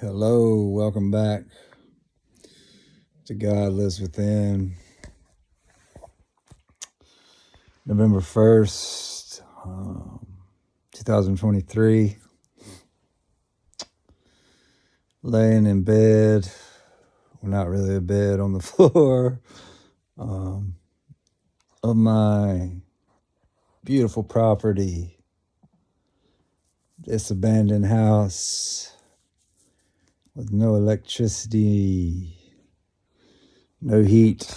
Hello, welcome back to God Lives Within. November 1st, 2023. Laying in bed. Well, not really a bed, on the floor of my beautiful property. This abandoned house with no electricity, no heat,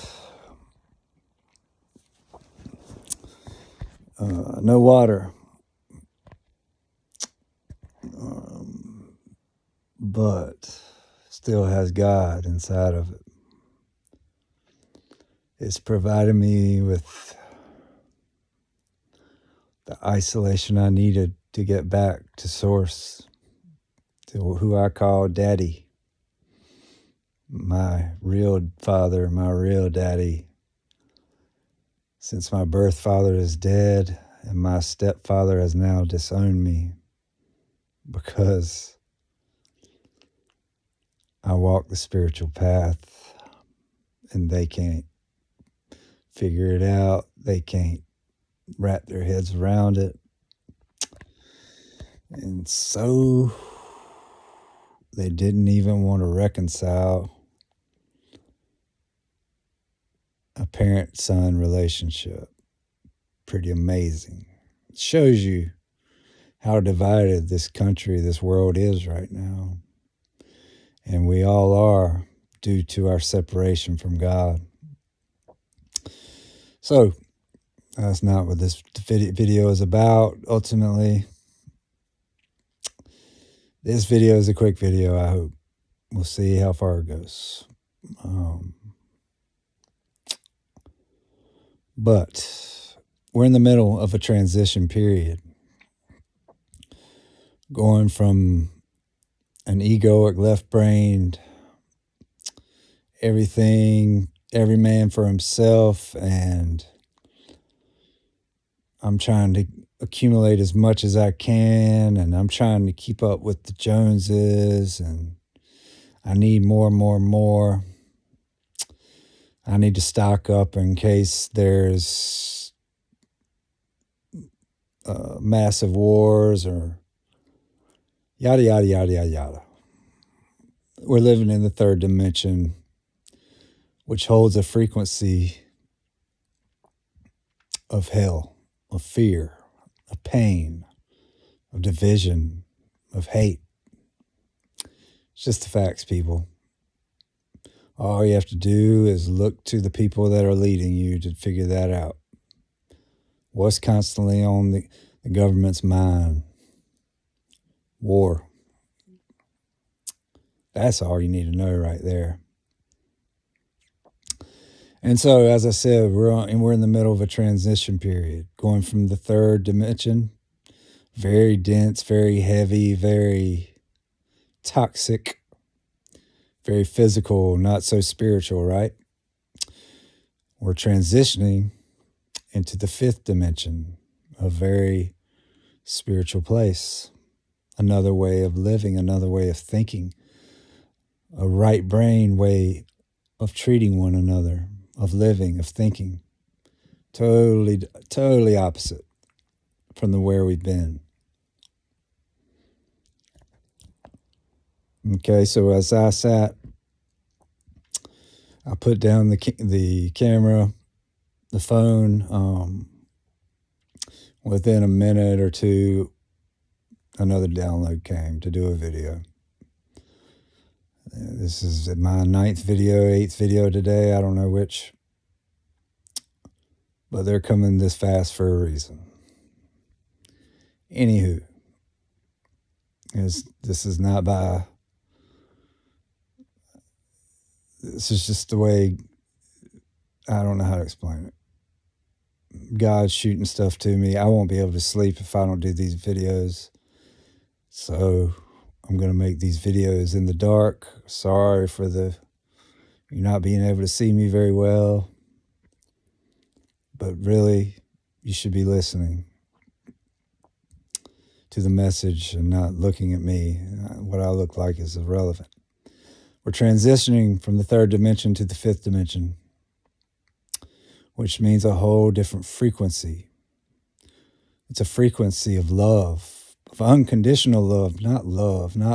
no water. But still has God inside of it. It's provided me with the isolation I needed to get back to source, to who I call Daddy. My real father, my real daddy. Since my birth father is dead and my stepfather has now disowned me because I walk the spiritual path and they can't figure it out. They can't wrap their heads around it. And so they didn't even want to reconcile a parent-son relationship. Pretty amazing. It shows you how divided this country, this world is right now. And we all are, due to our separation from God. So, that's not what this video is about. Ultimately, this video is a quick video, I hope. We'll see how far it goes. But we're in the middle of a transition period. Going from an egoic, left-brained, everything, every man for himself, and I'm trying to accumulate as much as I can, and I'm trying to keep up with the Joneses, and I need more and more and more. I need to stock up in case there's massive wars or yada, yada, yada, yada, yada. We're living in the third dimension, which holds a frequency of hell, of fear, of pain, of division, of hate. It's just the facts, people. All you have to do is look to the people that are leading you to figure that out. What's constantly on the government's mind? War. That's all you need to know right there. And so, as I said, we're in the middle of a transition period, going from the third dimension, very dense, very heavy, very toxic, very physical, not so spiritual, right? We're transitioning into the fifth dimension, a very spiritual place, another way of living, another way of thinking, a right brain way of treating one another, of living, of thinking. Totally opposite from where we've been. Okay, so as I sat, I put down the camera, the phone. Within a minute or two, another download came to do a video. This is my 9th video, 8th video today. I don't know which. But they're coming this fast for a reason. Anywho, this is not by... This is just the way... I don't know how to explain it. God's shooting stuff to me. I won't be able to sleep if I don't do these videos. So I'm going to make these videos in the dark. Sorry for you not being able to see me very well. But really, you should be listening to the message and not looking at me. What I look like is irrelevant. We're transitioning from the third dimension to the fifth dimension, which means a whole different frequency. It's a frequency of love, of unconditional love, not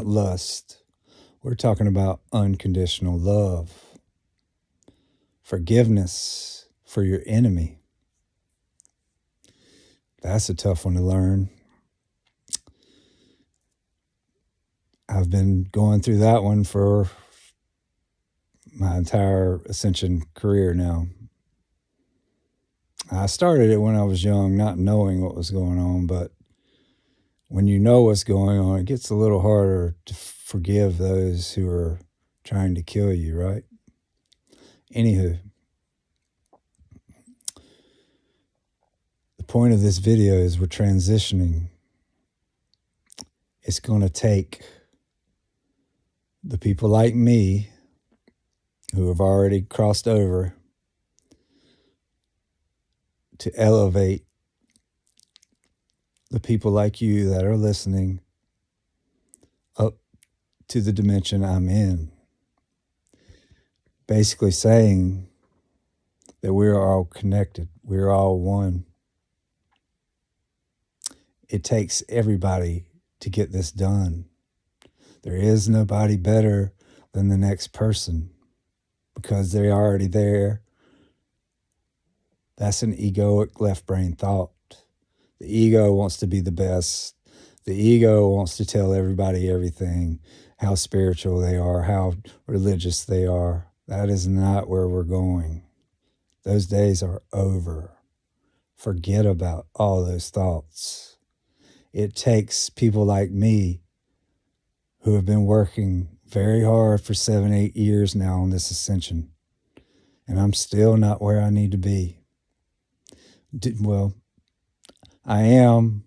lust. We're talking about unconditional love, forgiveness for your enemy. That's a tough one to learn. I've been going through that one for my entire ascension career now. I started it when I was young, not knowing what was going on, but when you know what's going on, it gets a little harder to forgive those who are trying to kill you, right? Anywho, the point of this video is we're transitioning. It's going to take the people like me who have already crossed over to elevate the people like you that are listening up to the dimension I'm in. Basically saying that we're all connected. We're all one. It takes everybody to get this done. There is nobody better than the next person because they're already there. That's an egoic left brain thought. The ego wants to be the best. The ego wants to tell everybody everything, how spiritual they are, how religious they are. That is not where we're going. Those days are over. Forget about all those thoughts. It takes people like me who have been working very hard for 7, 8 years now on this ascension, and I'm still not where I need to be. Well, I am,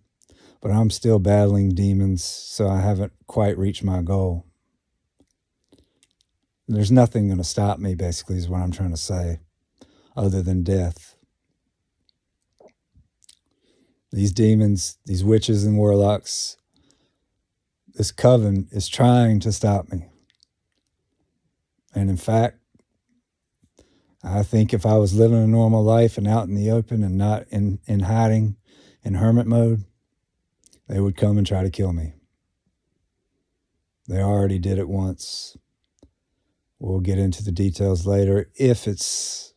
but I'm still battling demons, so I haven't quite reached my goal. There's nothing going to stop me, basically, is what I'm trying to say, other than death. These demons, these witches and warlocks, this coven is trying to stop me. And in fact, I think if I was living a normal life and out in the open and not in hiding, in hermit mode, they would come and try to kill me. They already did it once. We'll get into the details later if it's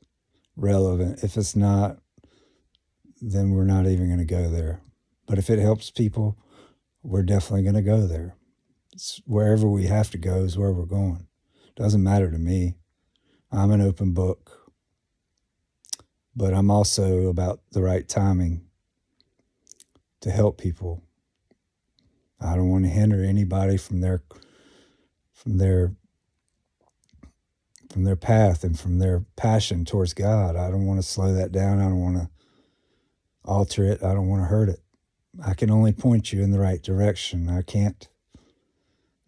relevant. If it's not, then we're not even going to go there. But if it helps people, we're definitely going to go there. It's wherever we have to go is where we're going. Doesn't matter to me. I'm an open book. But I'm also about the right timing to help people. I don't want to hinder anybody from their path and from their passion towards God. I don't want to slow that down. I don't want to alter it. I don't want to hurt it. I can only point you in the right direction. I can't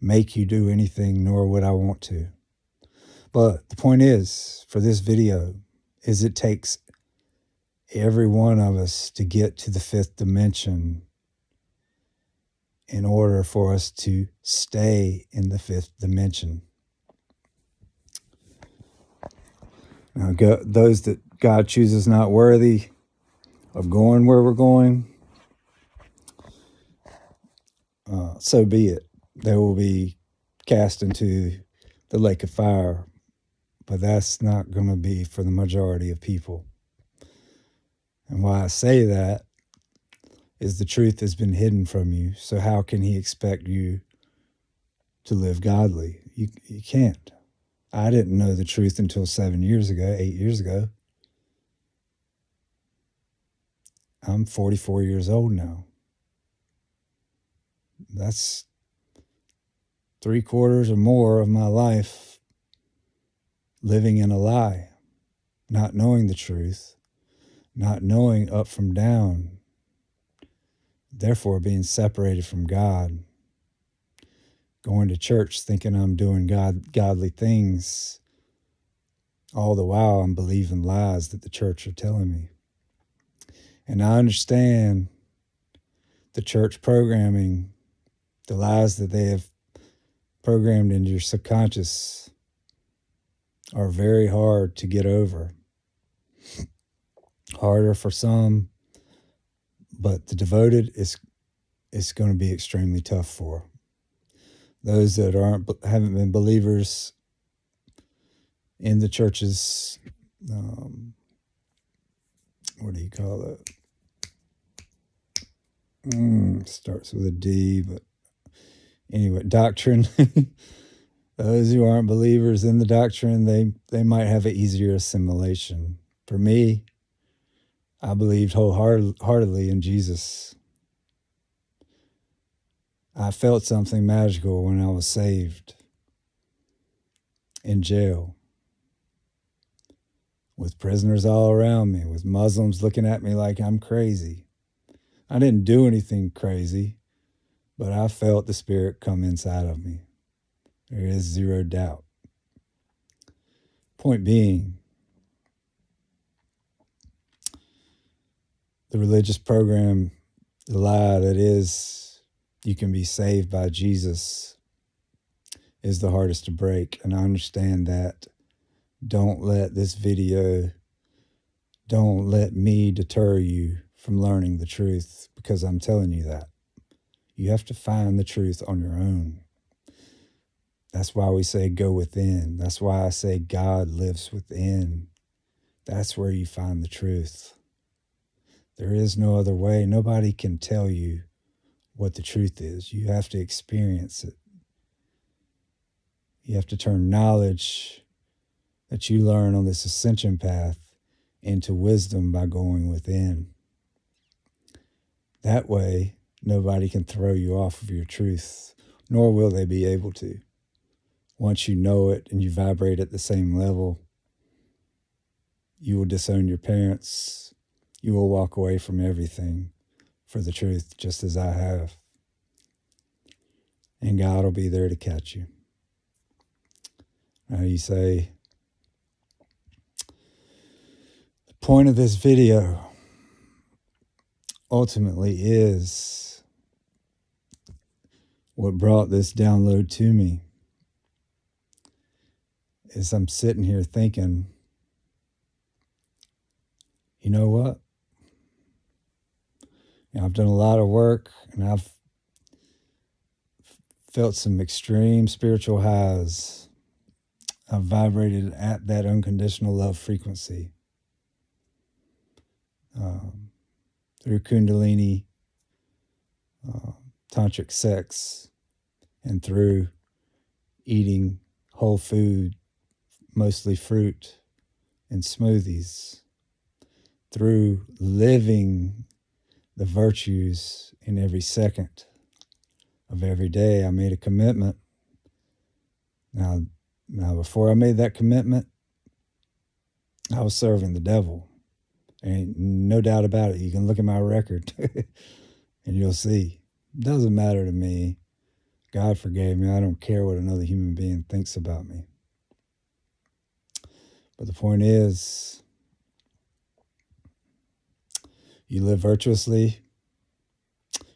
make you do anything, nor would I want to. But the point is, for this video, is it takes every one of us to get to the fifth dimension in order for us to stay in the fifth dimension. Now, those that God chooses not worthy of going where we're going, so be it. They will be cast into the lake of fire, but that's not going to be for the majority of people. And why I say that is the truth has been hidden from you, so how can he expect you to live godly? You can't. I didn't know the truth until 7 years ago, 8 years ago. I'm 44 years old now. That's 3/4 or more of my life living in a lie, not knowing the truth, not knowing up from down, therefore being separated from God, going to church thinking I'm doing godly things, all the while I'm believing lies that the church are telling me. And I understand the church programming, the lies that they have programmed into your subconscious are very hard to get over. Harder for some, but the devoted is going to be extremely tough for. Those that haven't been believers in the church's, what do you call it? Starts with a D, but anyway, doctrine. Those who aren't believers in the doctrine, they might have an easier assimilation. For me, I believed wholeheartedly in Jesus. I felt something magical when I was saved in jail, with prisoners all around me, with Muslims looking at me like I'm crazy. I didn't do anything crazy, but I felt the Spirit come inside of me. There is zero doubt. Point being, the religious program, the lie that is you can be saved by Jesus, is the hardest to break. And I understand that. Don't let this video, don't let me deter you from learning the truth, because I'm telling you that. You have to find the truth on your own. That's why we say go within. That's why I say God lives within. That's where you find the truth. There is no other way. Nobody can tell you what the truth is. You have to experience it. You have to turn knowledge that you learn on this ascension path into wisdom by going within. That way, nobody can throw you off of your truth, nor will they be able to. Once you know it and you vibrate at the same level, you will disown your parents. You will walk away from everything for the truth, just as I have. And God will be there to catch you. Now you say, the point of this video ultimately is what brought this download to me. Is I'm sitting here thinking, you know what? I've done a lot of work, and I've felt some extreme spiritual highs. I've vibrated at that unconditional love frequency through Kundalini, tantric sex, and through eating whole food, mostly fruit and smoothies, through living the virtues in every second of every day. I made a commitment. Now, before I made that commitment, I was serving the devil. Ain't no doubt about it. You can look at my record and you'll see. It doesn't matter to me. God forgave me. I don't care what another human being thinks about me. But the point is, you live virtuously.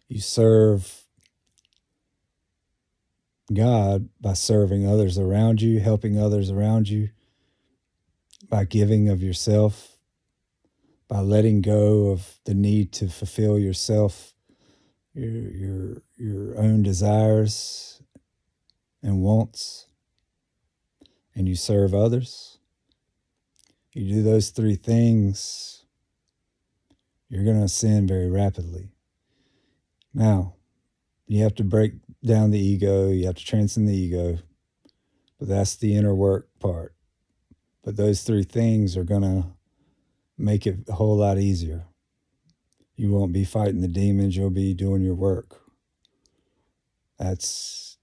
You serve God by serving others around you, helping others around you, by giving of yourself, by letting go of the need to fulfill yourself, your own desires and wants, and you serve others. You do those three things, you're going to ascend very rapidly. Now, you have to break down the ego, you have to transcend the ego, but that's the inner work part. But those three things are going to make it a whole lot easier. You won't be fighting the demons, you'll be doing your work. This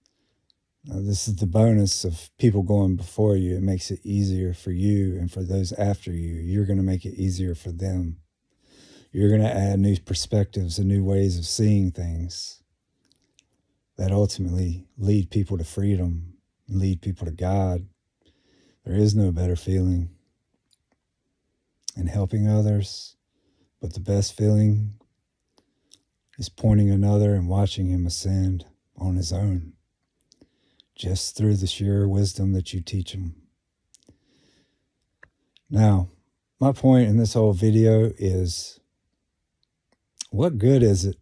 is the bonus of people going before you. It makes it easier for you, and for those after you, you're going to make it easier for them. You're going to add new perspectives and new ways of seeing things that ultimately lead people to freedom and lead people to God. There is no better feeling in helping others, but the best feeling is pointing another and watching him ascend on his own, just through the sheer wisdom that you teach him. Now, my point in this whole video is, what good is it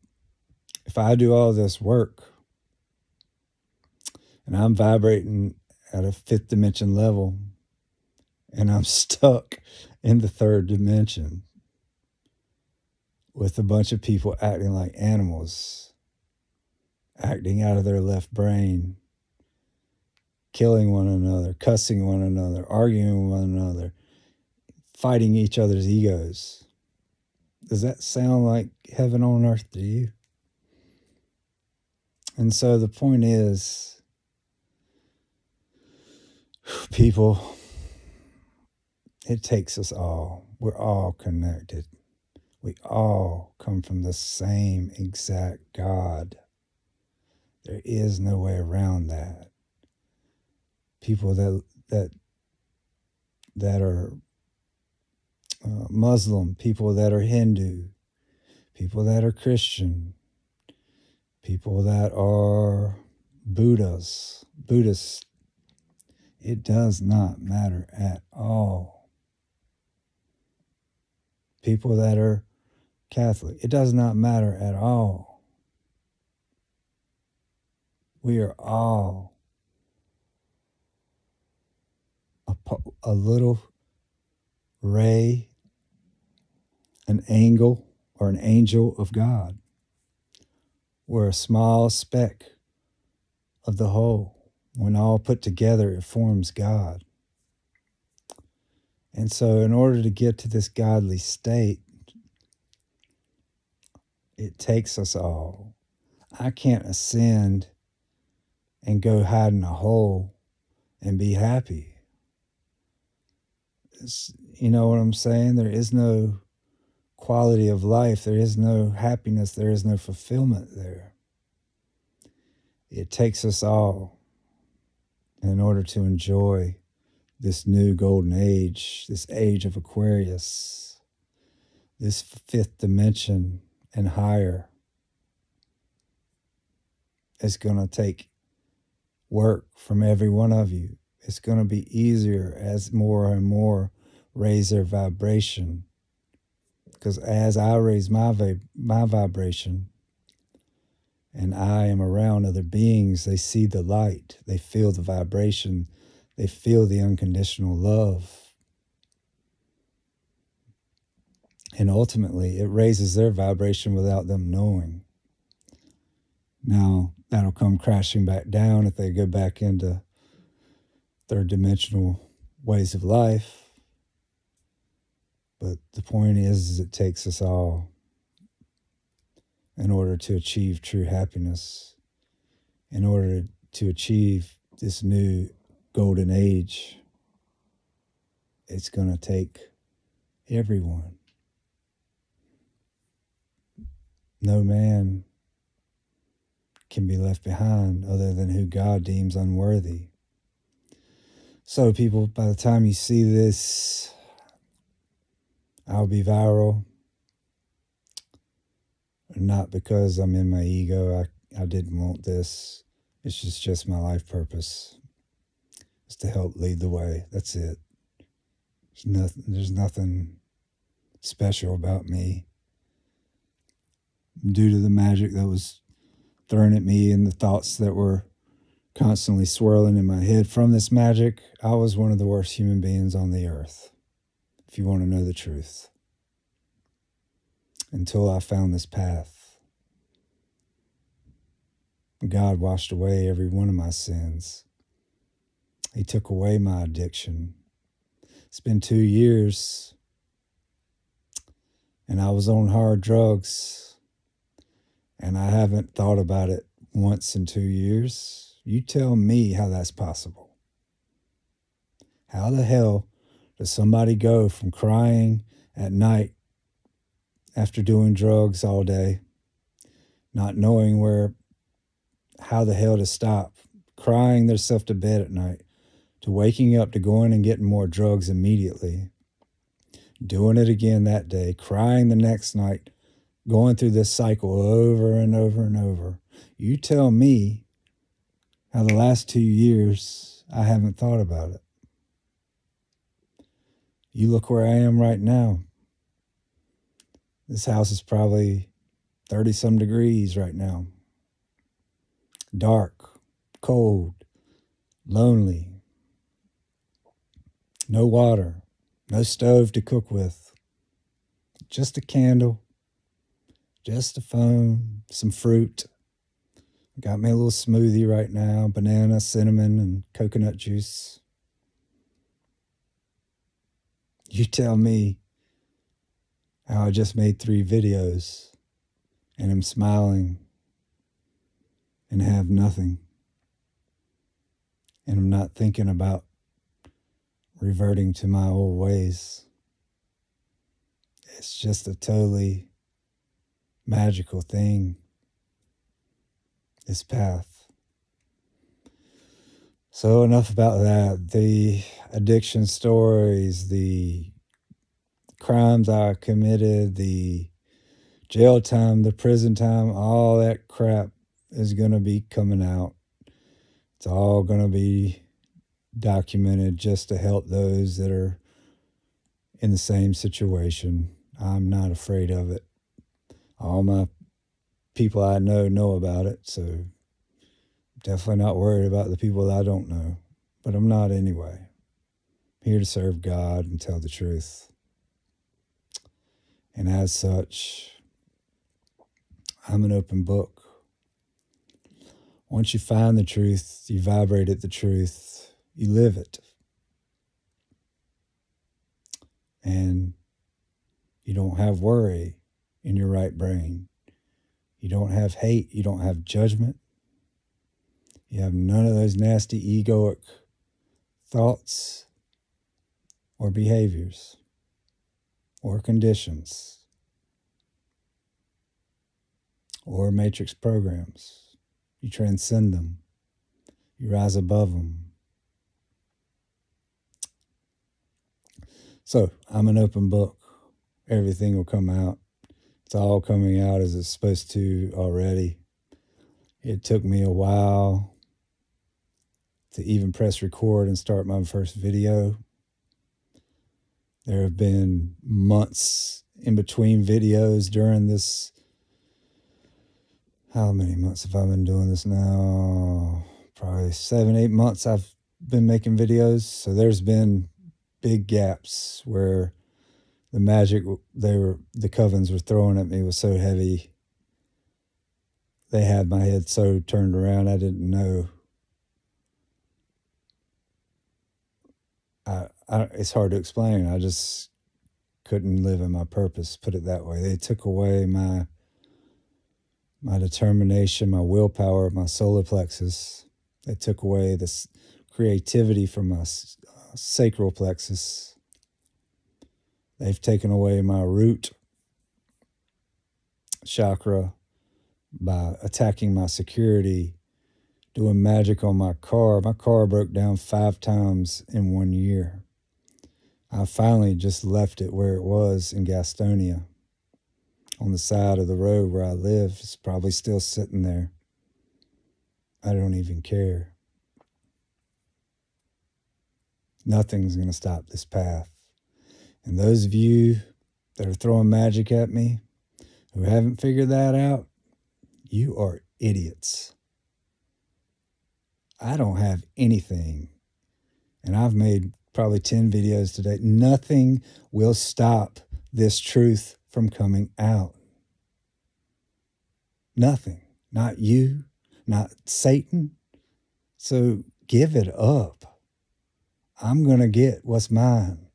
if I do all this work and I'm vibrating at a 5th dimension level and I'm stuck in the 3rd dimension with a bunch of people acting like animals, acting out of their left brain, killing one another, cussing one another, arguing with one another, fighting each other's egos? Does that sound like heaven on earth to you? And so the point is, people, it takes us all. We're all connected. We all come from the same exact God. There is no way around that. People that are Muslim, people that are Hindu, people that are Christian, people that are Buddhists, it does not matter at all. People that are Catholic, it does not matter at all. We are all a little ray, an angle, or an angel of God. We're a small speck of the whole. When all put together, it forms God. And so in order to get to this godly state, it takes us all. I can't ascend and go hide in a hole and be happy. You know what I'm saying? There is no quality of life. There is no happiness. There is no fulfillment there. It takes us all in order to enjoy this new golden age, this age of Aquarius, this 5th dimension and higher. It's going to take work from every one of you. It's going to be easier as more and more raise their vibration. Because as I raise my vibration and I am around other beings, they see the light, they feel the vibration, they feel the unconditional love. And ultimately, it raises their vibration without them knowing. Now, that'll come crashing back down if they go back into 3rd dimensional ways of life. But the point is it takes us all in order to achieve true happiness, in order to achieve this new golden age. It's going to take everyone. No man can be left behind other than who God deems unworthy. So people, by the time you see this, I'll be viral. Not because I'm in my ego. I didn't want this. It's just my life purpose. It's to help lead the way. That's it. There's nothing special about me. Due to the magic that was thrown at me and the thoughts that were constantly swirling in my head from this magic, I was one of the worst human beings on the earth, if you want to know the truth. Until I found this path. God washed away every one of my sins. He took away my addiction. It's been 2 years, and I was on hard drugs, and I haven't thought about it once in 2 years. You tell me how that's possible. How the hell does somebody go from crying at night after doing drugs all day, not knowing how the hell to stop, crying themselves to bed at night, to waking up to going and getting more drugs immediately, doing it again that day, crying the next night, going through this cycle over and over and over. You tell me how the last 2 years I haven't thought about it. You look where I am right now. This house is probably 30 some degrees right now. Dark, cold, lonely. No water, no stove to cook with. Just a candle, just a phone, some fruit. Got me a little smoothie right now, banana, cinnamon, and coconut juice. You tell me how I just made 3 videos and I'm smiling and have nothing. And I'm not thinking about reverting to my old ways. It's just a totally magical thing, this path. So enough about that. The addiction stories, the crimes I committed, the jail time, the prison time, all that crap is going to be coming out. It's all going to be documented just to help those that are in the same situation. I'm not afraid of it. All my people I know about it, so definitely not worried about the people that I don't know. But I'm not anyway. I'm here to serve God and tell the truth. And as such, I'm an open book. Once you find the truth, you vibrate at the truth, you live it. And you don't have worry in your right brain. You don't have hate. You don't have judgment. You have none of those nasty egoic thoughts or behaviors or conditions or matrix programs. You transcend them. You rise above them. So I'm an open book. Everything will come out. It's all coming out as it's supposed to already. It took me a while to even press record and start my first video. There have been months in between videos during this. How many months have I been doing this now? Probably 7, 8 months I've been making videos. So there's been big gaps where the magic the covens were throwing at me was so heavy. They had my head so turned around I didn't know. It's hard to explain. I just couldn't live in my purpose, put it that way. They took away my determination, my willpower, my solar plexus. They took away this creativity from my sacral plexus. They've taken away my root chakra by attacking my security, doing magic on my car. My car broke down 5 times in 1 year. I finally just left it where it was in Gastonia. On the side of the road where I live. It's probably still sitting there. I don't even care. Nothing's going to stop this path. And those of you that are throwing magic at me, who haven't figured that out, you are idiots. I don't have anything. And I've made probably 10 videos today. Nothing will stop this truth from coming out. Nothing. Not you, not Satan. So give it up. I'm going to get what's mine.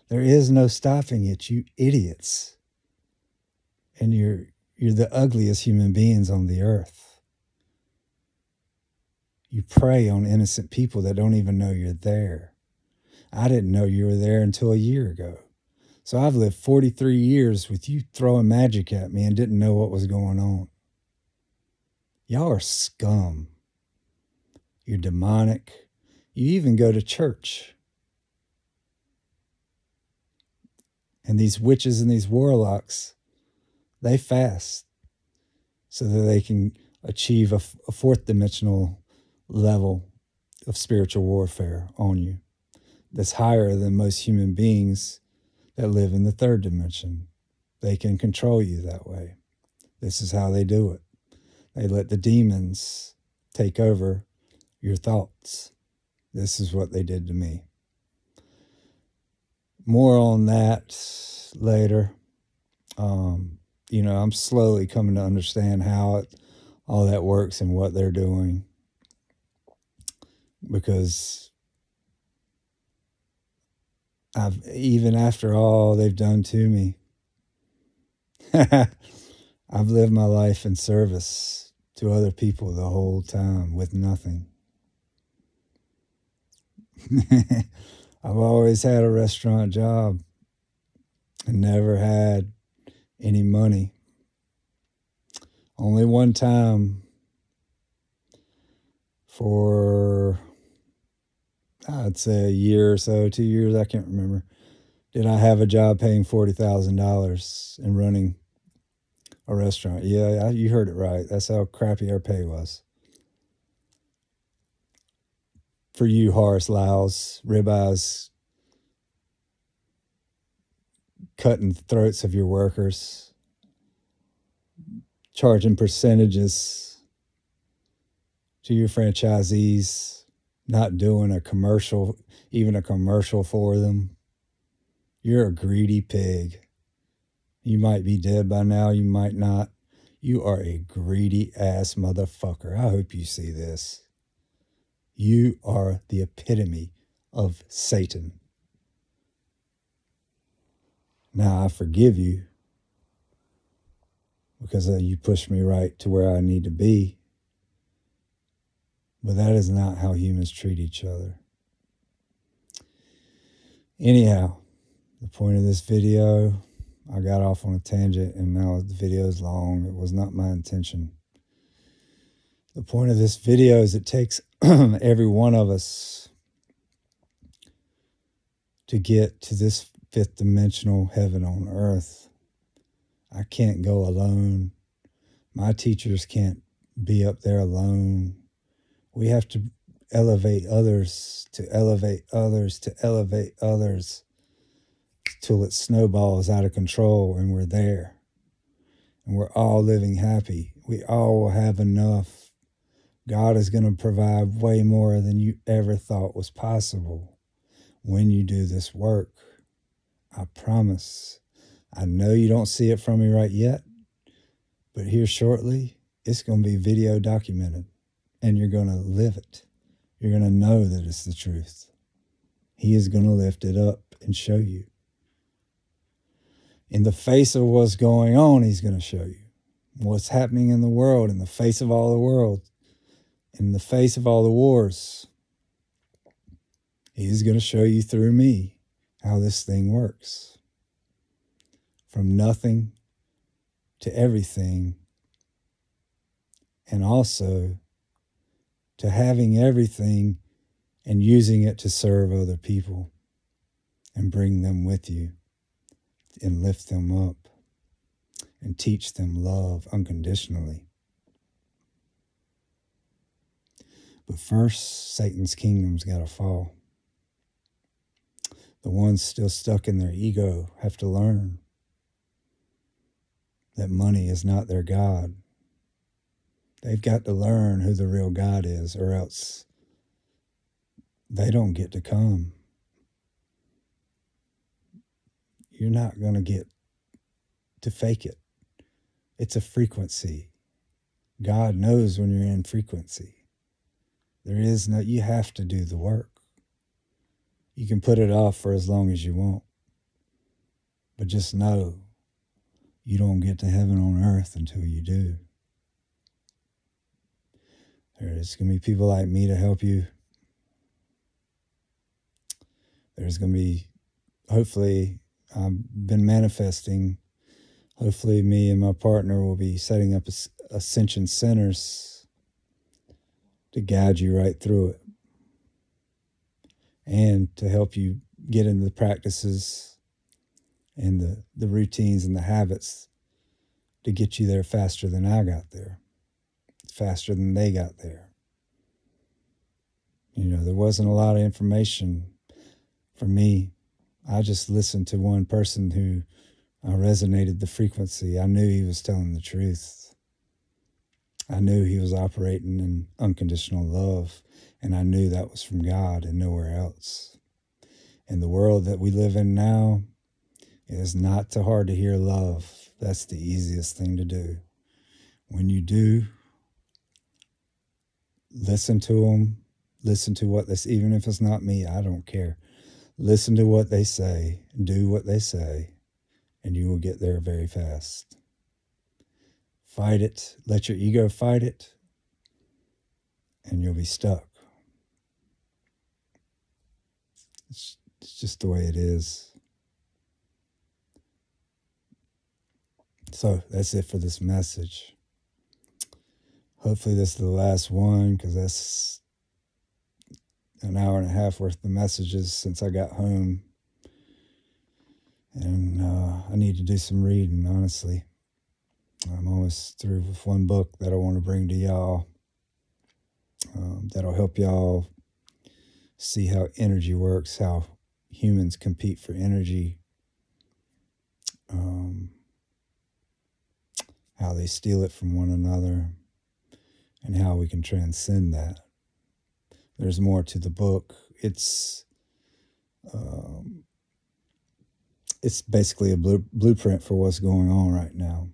There is no stopping it, you idiots. And you're the ugliest human beings on the earth. You prey on innocent people that don't even know you're there. I didn't know you were there until a year ago. So I've lived 43 years with you throwing magic at me and didn't know what was going on. Y'all are scum. You're demonic. You even go to church. And these witches and these warlocks, They fast so that they can achieve a fourth dimensional level of spiritual warfare on you that's higher than most human beings that live in the third dimension. They can control you that way. This is how they do it. They let the demons take over your thoughts. This is what they did to me. More on that later. I'm slowly coming to understand how all that works and what they're doing. Because even after all they've done to me, I've lived my life in service to other people the whole time with nothing. I've always had a restaurant job and never had any money. Only one time for, I'd say a year or so, 2 years, I can't remember, did I have a job paying $40,000 and running a restaurant. Yeah, you heard it right. That's how crappy our pay was. For you, Horace Lyles, ribeyes, cutting the throats of your workers, charging percentages to your franchisees, not doing a commercial, even a commercial for them. You're a greedy pig. You might be dead by now, you might not. You are a greedy ass motherfucker. I hope you see this. You are the epitome of Satan. Now I forgive you because you pushed me right to where I need to be. But that is not how humans treat each other. Anyhow, the point of this video, I got off on a tangent and now the video is long. It was not my intention. The point of this video is it takes every one of us to get to this fifth dimensional heaven on earth. I can't go alone. My teachers can't be up there alone. We have to elevate others, to elevate others, to elevate others till it snowballs out of control and we're there. And we're all living happy. We all will have enough. God is going to provide way more than you ever thought was possible when you do this work. I promise. I know you don't see it from me right yet, but here shortly, it's going to be video documented and you're going to live it. You're going to know that it's the truth. He is going to lift it up and show you. In the face of what's going on, he's going to show you what's happening in the world, in the face of all the world, in the face of all the wars. He's going to show you through me how this thing works. From nothing to everything, and also to having everything and using it to serve other people and bring them with you and lift them up and teach them love unconditionally. But first, Satan's kingdom's got to fall. The ones still stuck in their ego have to learn that money is not their God. They've got to learn who the real God is, or else they don't get to come. You're not going to get to fake it. It's a frequency. God knows when you're in frequency. There is no, you have to do the work. You can put it off for as long as you want. But just know, you don't get to heaven on earth until you do. There's going to be people like me to help you. There's going to be, hopefully, I've been manifesting. Hopefully me and my partner will be setting up ascension centers to guide you right through it. And to help you get into the practices and the routines and the habits to get you there faster than I got there, faster than they got there. There wasn't a lot of information for me. I just listened to one person who I resonated the frequency. I knew he was telling the truth. I knew he was operating in unconditional love, and I knew that was from God and nowhere else. In the world that we live in now, it is not too hard to hear love. That's the easiest thing to do. When you do, listen to them. Listen to what they say. Even if it's not me, I don't care. Listen to what they say. Do what they say. And you will get there very fast. Fight it. Let your ego fight it. And you'll be stuck. It's just the way it is. So that's it for this message. Hopefully this is the last one, because that's an hour and a half worth of messages since I got home. And I need to do some reading, honestly. I'm almost through with one book that I want to bring to y'all. That'll help y'all see how energy works, how humans compete for energy, how they steal it from one another, and how we can transcend that. There's more to the book. It's basically a blueprint for what's going on right now.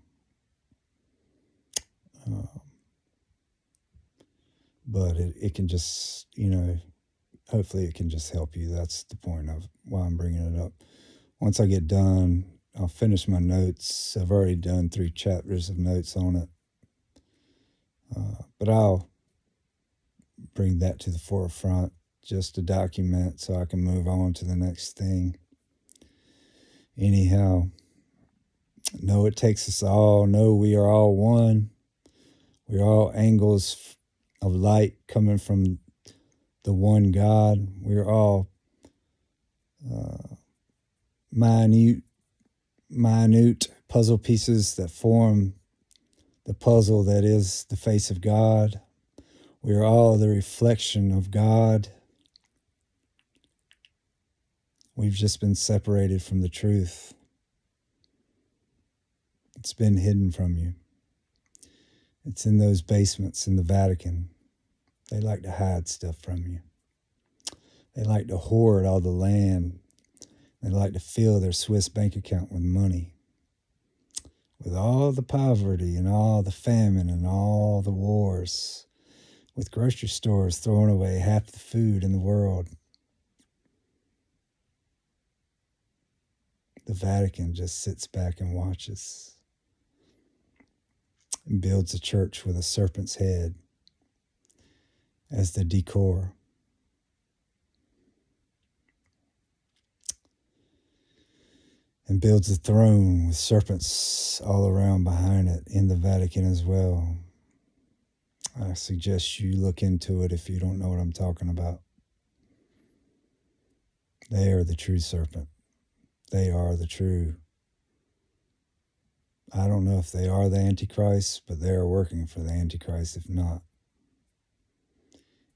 But it can just, hopefully it can just help you. That's the point of why I'm bringing it up. Once I get done, I'll finish my notes. I've already done 3 chapters of notes on it. But I'll bring that to the forefront just to document so I can move on to the next thing. Anyhow, know it takes us all. Know we are all one. We are all angles of light coming from the one God. We are all minute puzzle pieces that form the puzzle that is the face of God. We are all the reflection of God. We've just been separated from the truth. It's been hidden from you. It's in those basements in the Vatican. They like to hide stuff from you. They like to hoard all the land. They like to fill their Swiss bank account with money. With all the poverty and all the famine and all the wars. With grocery stores throwing away half the food in the world. The Vatican just sits back and watches. And builds a church with a serpent's head as the decor. And builds a throne with serpents all around behind it in the Vatican as well. I suggest you look into it if you don't know what I'm talking about. They are the true serpent. They are the true. I don't know if they are the Antichrist, but they are working for the Antichrist if not.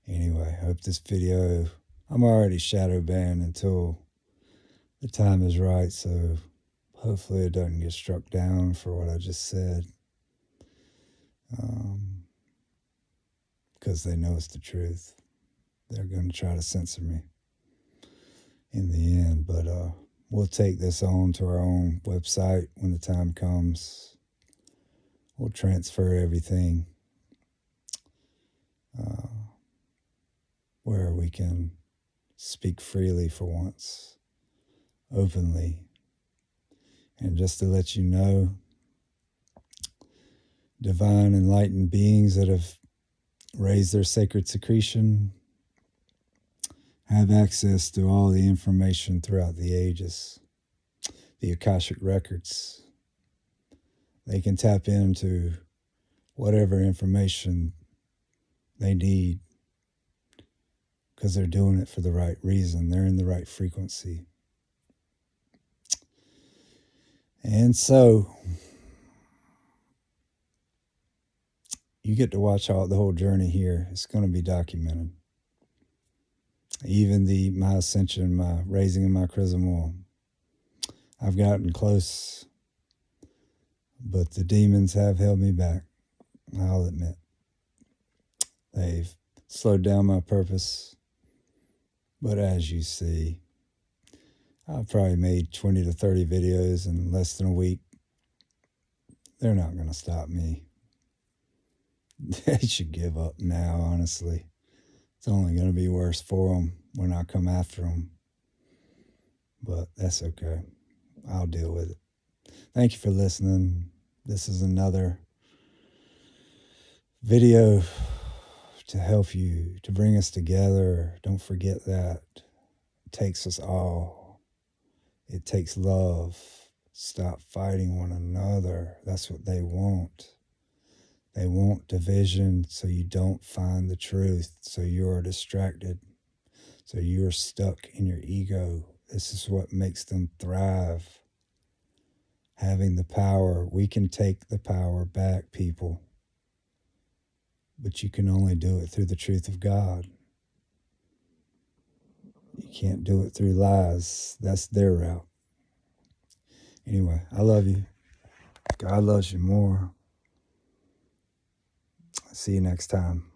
Anyway, I hope this video, I'm already shadow banned until the time is right, so hopefully it doesn't get struck down for what I just said. Because they know it's the truth. They're going to try to censor me in the end, but we'll take this on to our own website when the time comes. We'll transfer everything where we can speak freely for once, openly. And just to let you know, divine enlightened beings that have raised their sacred secretion have access to all the information throughout the ages, the Akashic records. They can tap into whatever information they need because they're doing it for the right reason. They're in the right frequency. And so, you get to watch the whole journey here. It's going to be documented. Even my ascension, my raising of my chrism. I've gotten close, but the demons have held me back. I'll admit. They've slowed down my purpose. But as you see, I've probably made 20 to 30 videos in less than a week. They're not going to stop me. They should give up now, honestly. It's only going to be worse for them when I come after them. But that's okay. I'll deal with it. Thank you for listening. This is another video to help you, to bring us together. Don't forget that. It takes us all. It takes love. Stop fighting one another. That's what they want. They want division so you don't find the truth, so you're distracted, so you're stuck in your ego. This is what makes them thrive. Having the power. We can take the power back, people. But you can only do it through the truth of God. You can't do it through lies. That's their route. Anyway, I love you. God loves you more. See you next time.